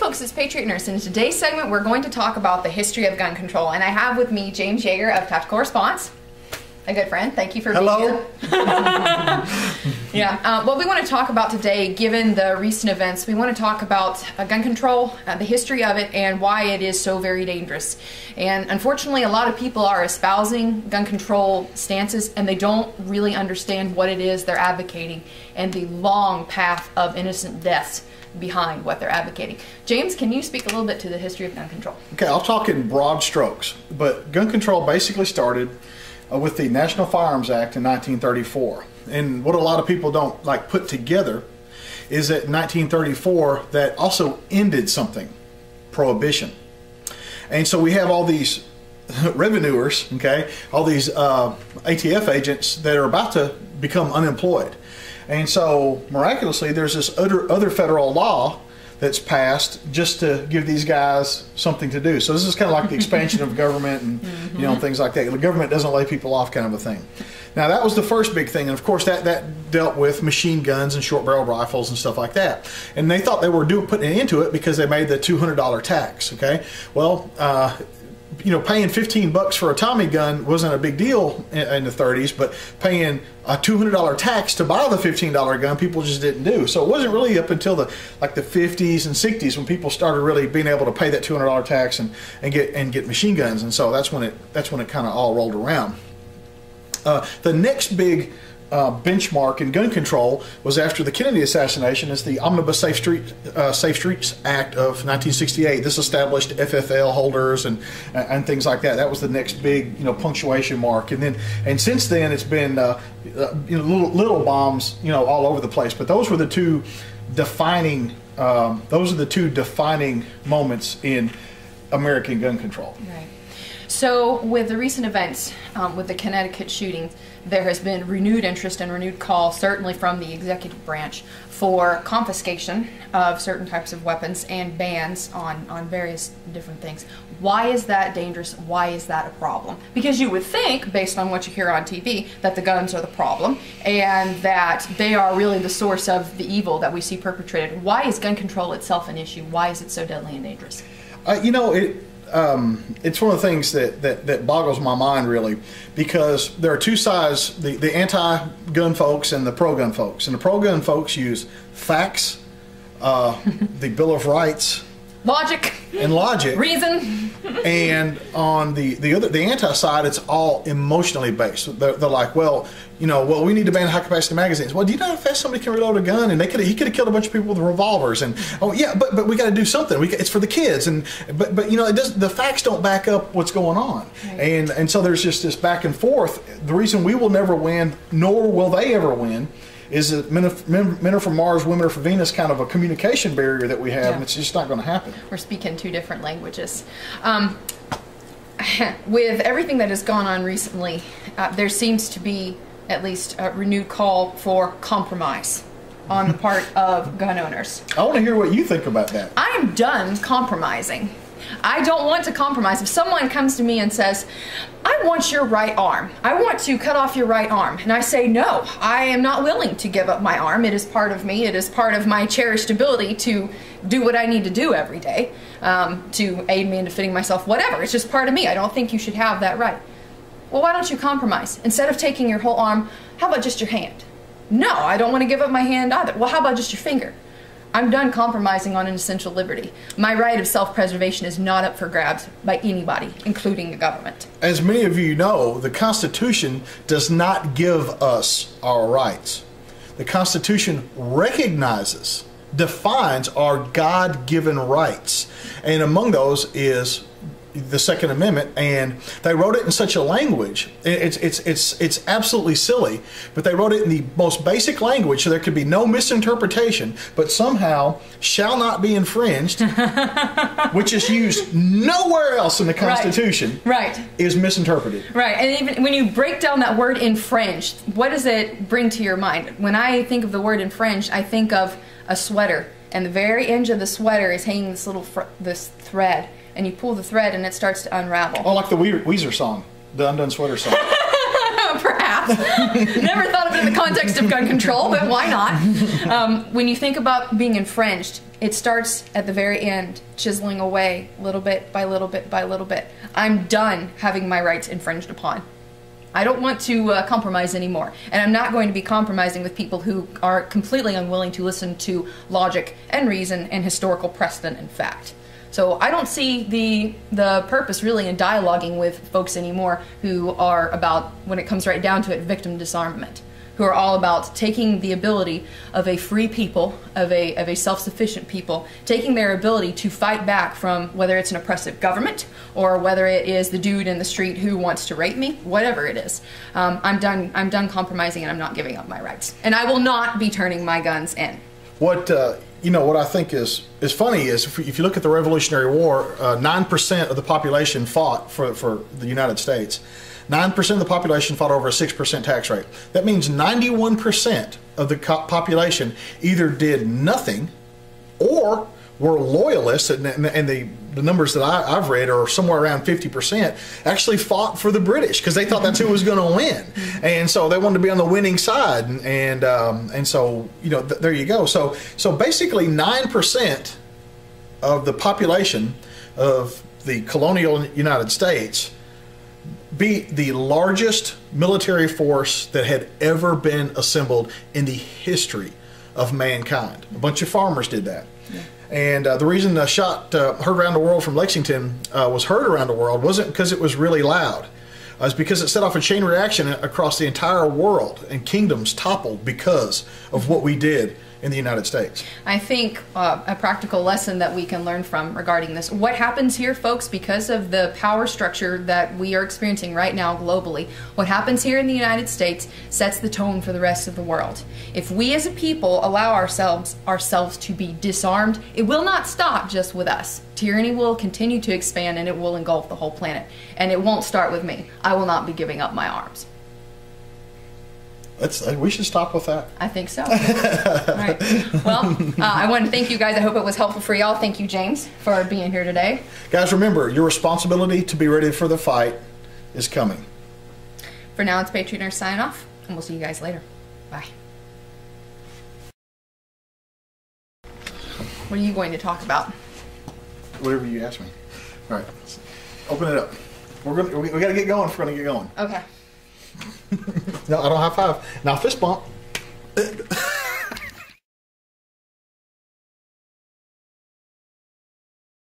folks, it's Patriot Nurse, and in today's segment we're going to talk about the history of gun control, and I have with me James Yeager of Tactical Response, a good friend. Thank you for being here. Yeah, what we want to talk about today, given the recent events, we want to talk about gun control, the history of it, and why it is so very dangerous. And unfortunately, a lot of people are espousing gun control stances, and they don't really understand what it is they're advocating and the long path of innocent deaths behind what they're advocating. James, can you speak a little bit to the history of gun control? Okay, I'll talk in broad strokes, but gun control basically started with the National Firearms Act in 1934. And what a lot of people don't like put together is that in 1934 that also ended something, prohibition. And so we have all these revenuers, okay, all these ATF agents that are about to become unemployed. And so miraculously there's this other federal law that's passed just to give these guys something to do. So this is kind of like the expansion of government and you know, things like that. The government doesn't lay people off kind of a thing. Now that was the first big thing, and of course that dealt with machine guns and short barrel rifles and stuff like that. And they thought they were putting it into it because they made the $200 tax, okay? Well, you know, paying $15 for a Tommy gun wasn't a big deal in the 30s, but paying a $200 tax to buy the $15 gun, people just didn't do. So it wasn't really up until the 50s and 60s when people started really being able to pay that $200 tax and get machine guns. And so that's when it kind of all rolled around. The next big benchmark in gun control was after the Kennedy assassination. Is the Omnibus Safe Streets Act of 1968. This established FFL holders and things like that. That was the next big, you know, punctuation mark. And since then it's been you know, little bombs, you know, all over the place. But those were the two defining moments in American gun control. Right. So with the recent events, with the Connecticut shooting, there has been renewed interest and renewed call, certainly from the executive branch, for confiscation of certain types of weapons and bans on various different things. Why is that dangerous? Why is that a problem? Because you would think, based on what you hear on TV, that the guns are the problem and that they are really the source of the evil that we see perpetrated. Why is gun control itself an issue? Why is it so deadly and dangerous? You know, it's one of the things that boggles my mind, really, because there are two sides, the anti-gun folks and the pro-gun folks. And the pro-gun folks use facts, the Bill of Rights, logic, reason. And on the anti side, it's all emotionally based. They're like, well, you know, well, we need to ban high capacity magazines. Well, do you know how fast somebody can reload a gun? And he could have killed a bunch of people with revolvers. And oh yeah, but we got to do something. It's for the kids. And but you know, the facts don't back up what's going on. Right. And so there's just this back and forth. The reason we will never win, nor will they ever win, is that men are from Mars, women are from Venus, kind of a communication barrier that we have, yeah. And it's just not going to happen. We're speaking two different languages. With everything that has gone on recently, there seems to be at least a renewed call for compromise on the part of gun owners. I want to hear what you think about that. I am done compromising. I don't want to compromise. If someone comes to me and says, I want your right arm, I want to cut off your right arm, and I say, no, I am not willing to give up my arm. It is part of me. It is part of my cherished ability to do what I need to do every day, to aid me in defending myself, whatever. It's just part of me. I don't think you should have that right. Well, why don't you compromise? Instead of taking your whole arm, how about just your hand? No, I don't want to give up my hand either. Well, how about just your finger? I'm done compromising on an essential liberty. My right of self-preservation is not up for grabs by anybody, including the government. As many of you know, the Constitution does not give us our rights. The Constitution recognizes, defines our God-given rights. And among those is the Second Amendment, and they wrote it in such a language. It's absolutely silly, but they wrote it in the most basic language so there could be no misinterpretation, but somehow shall not be infringed, which is used nowhere else in the Constitution, right. Is misinterpreted. Right, and even when you break down that word infringed, what does it bring to your mind? When I think of the word infringed, I think of a sweater, and the very edge of the sweater is hanging this little this thread. And you pull the thread and it starts to unravel. Oh, like the Weezer song, the Undone Sweater song. Perhaps. Never thought of it in the context of gun control, but why not? When you think about being infringed, it starts at the very end, chiseling away little bit by little bit by little bit. I'm done having my rights infringed upon. I don't want to compromise anymore, and I'm not going to be compromising with people who are completely unwilling to listen to logic and reason and historical precedent and fact. So I don't see the purpose really in dialoguing with folks anymore who are about, when it comes right down to it, victim disarmament, who are all about taking the ability of a free people, of a self-sufficient people, taking their ability to fight back from whether it's an oppressive government or whether it is the dude in the street who wants to rape me, whatever it is. I'm done compromising, and I'm not giving up my rights. And I will not be turning my guns in. What what I think is funny is if you look at the Revolutionary War, 9% of the population fought for the United States. 9% of the population fought over a 6% tax rate. That means 91% of the population either did nothing or were loyalists, and the numbers that I've read are somewhere around 50%, actually fought for the British because they thought that's who was going to win, and so they wanted to be on the winning side, and so there you go. So basically 9% of the population of the colonial United States beat the largest military force that had ever been assembled in the history of mankind. A bunch of farmers did that. Yeah. And the reason the shot heard around the world from Lexington was heard around the world wasn't because it was really loud. It's because it set off a chain reaction across the entire world, and kingdoms toppled because of what we did in the United States. I think a practical lesson that we can learn from regarding this, what happens here, folks, because of the power structure that we are experiencing right now globally, what happens here in the United States sets the tone for the rest of the world. If we as a people allow ourselves to be disarmed, it will not stop just with us. Tyranny will continue to expand, and it will engulf the whole planet. And it won't start with me. I will not be giving up my arms. We should stop with that. I think so. All right. Well, I want to thank you guys. I hope it was helpful for y'all. Thank you, James, for being here today. Guys, remember, your responsibility to be ready for the fight is coming. For now, it's Patriot Nurse signing off, and we'll see you guys later. Bye. What are you going to talk about? Whatever you ask me. All right. Open it up. We got to get going if we're going to get going. Okay. No, I don't high five. Now fist bump.